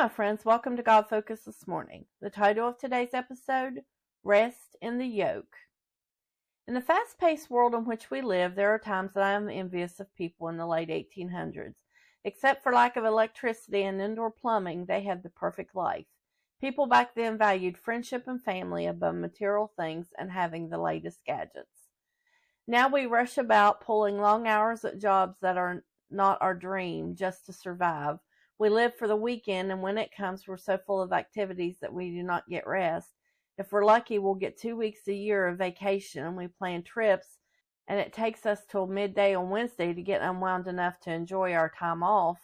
my friends. Welcome to God Focus this morning. The title of today's episode, Rest in the Yoke. In the fast-paced world in which we live, there are times that I am envious of people in the late 1800s. Except for lack of electricity and indoor plumbing, they had the perfect life. People back then valued friendship and family above material things and having the latest gadgets. Now we rush about pulling long hours at jobs that are not our dream just to survive. We live for the weekend, and when it comes, we're so full of activities that we do not get rest. If we're lucky, we'll get 2 weeks a year of vacation, and we plan trips, and it takes us till midday on Wednesday to get unwound enough to enjoy our time off.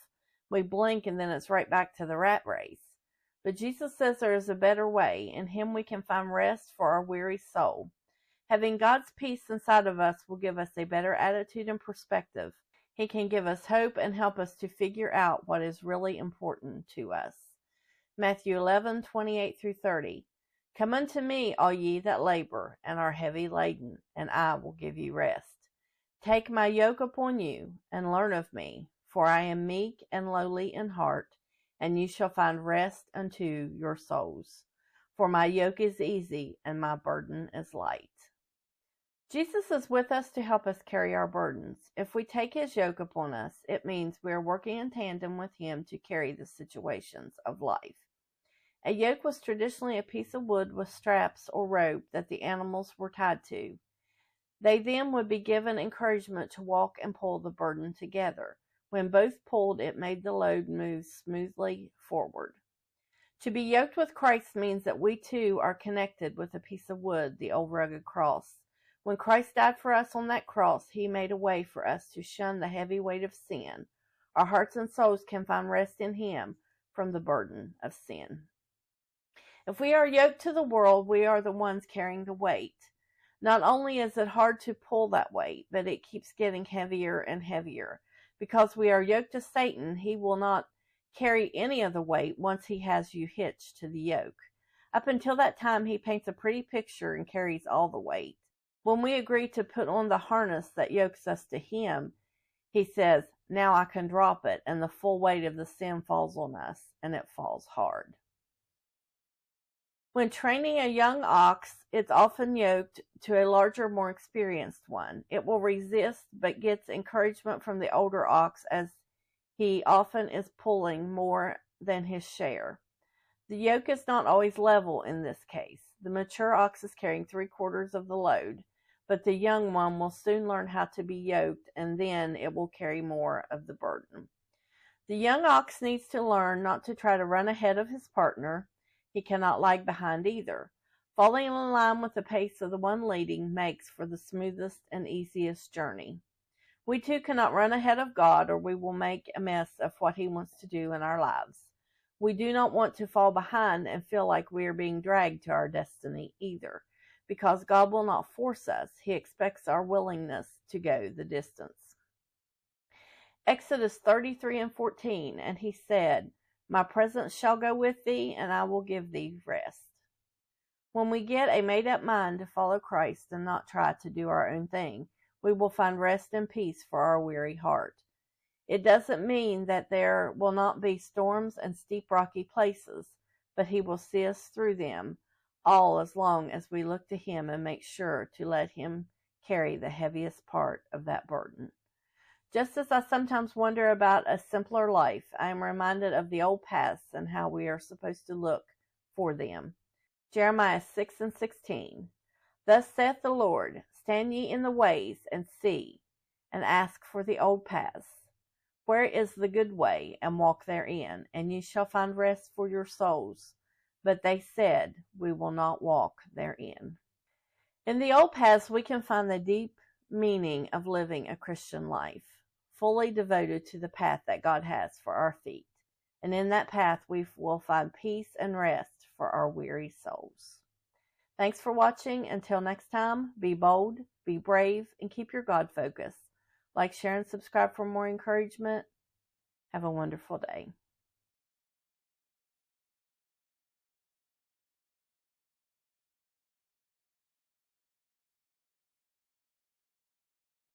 We blink, and then it's right back to the rat race. But Jesus says there is a better way. In Him we can find rest for our weary soul. Having God's peace inside of us will give us a better attitude and perspective. He can give us hope and help us to figure out what is really important to us. Matthew 11:28-30. Come unto me, all ye that labor and are heavy laden, and I will give you rest. Take my yoke upon you, and learn of me, for I am meek and lowly in heart, and you shall find rest unto your souls. For my yoke is easy, and my burden is light. Jesus is with us to help us carry our burdens. If we take His yoke upon us, it means we are working in tandem with Him to carry the situations of life. A yoke was traditionally a piece of wood with straps or rope that the animals were tied to. They then would be given encouragement to walk and pull the burden together. When both pulled, it made the load move smoothly forward. To be yoked with Christ means that we too are connected with a piece of wood, the old rugged cross. When Christ died for us on that cross, He made a way for us to shun the heavy weight of sin. Our hearts and souls can find rest in Him from the burden of sin. If we are yoked to the world, we are the ones carrying the weight. Not only is it hard to pull that weight, but it keeps getting heavier and heavier. Because we are yoked to Satan, he will not carry any of the weight once he has you hitched to the yoke. Up until that time, he paints a pretty picture and carries all the weight. When we agree to put on the harness that yokes us to Him, He says, now I can drop it, and the full weight of the sin falls on us, and it falls hard. When training a young ox, it's often yoked to a larger, more experienced one. It will resist, but gets encouragement from the older ox as he often is pulling more than his share. The yoke is not always level in this case. The mature ox is carrying 3/4 of the load, but the young one will soon learn how to be yoked, and then it will carry more of the burden. The young ox needs to learn not to try to run ahead of his partner. He cannot lag behind either. Falling in line with the pace of the one leading makes for the smoothest and easiest journey. We too cannot run ahead of God, or we will make a mess of what He wants to do in our lives. We do not want to fall behind and feel like we are being dragged to our destiny either. Because God will not force us, He expects our willingness to go the distance. Exodus 33:14, and He said, my presence shall go with thee, and I will give thee rest. When we get a made-up mind to follow Christ and not try to do our own thing, we will find rest and peace for our weary heart. It doesn't mean that there will not be storms and steep rocky places, but He will see us through them, all as long as we look to Him and make sure to let Him carry the heaviest part of that burden. Just as I sometimes wonder about a simpler life, I am reminded of the old paths and how we are supposed to look for them. Jeremiah 6:16. Thus saith the Lord, stand ye in the ways, and see, and ask for the old paths. Where is the good way, and walk therein, and ye shall find rest for your souls. But they said, we will not walk therein. In the old paths, we can find the deep meaning of living a Christian life, fully devoted to the path that God has for our feet. And in that path, we will find peace and rest for our weary souls. Thanks for watching. Until next time, be bold, be brave, and keep your God focus. Like, share, and subscribe for more encouragement. Have a wonderful day.